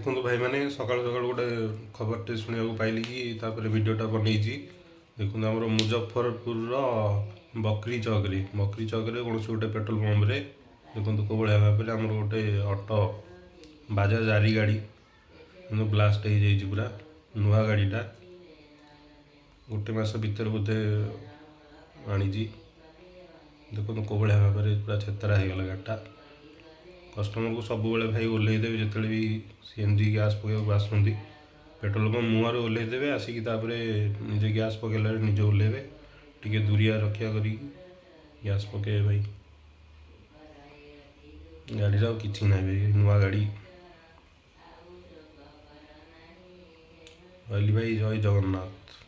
देखो भाई मैंने सकाल सकाल गोटे खबरटे शुणा पाइली कि तापर भिडटा बन देखो आम मुजफ्फरपुर बकरी चौकरी कौन से गोटे पेट्रोल पंप रे देखो कौ भाया भाव में आम गोटे ऑटो बाजाज आरी गाड़ी ब्लास्ट हो जाइए पूरा नुआ गाड़ीटा गोटे मस भितर बोधे आनी देखो कौ भाया भाव में पूरा छेतरा होगला गाड़ीटा कस्टमर को सब भाई ओल्लैदेवे जिते भी सीएनजी गैस पकड़ आसुँच पेट्रोल पंप मुहर ओल्लैदेवे आसिक निजे गैस पकड़ा निजे ओल्लैबे टी दूरिया रक्षा कर गैस पके भाई गाड़ी कि ना भाई नुआ गाड़ी भाई जय जगन्नाथ।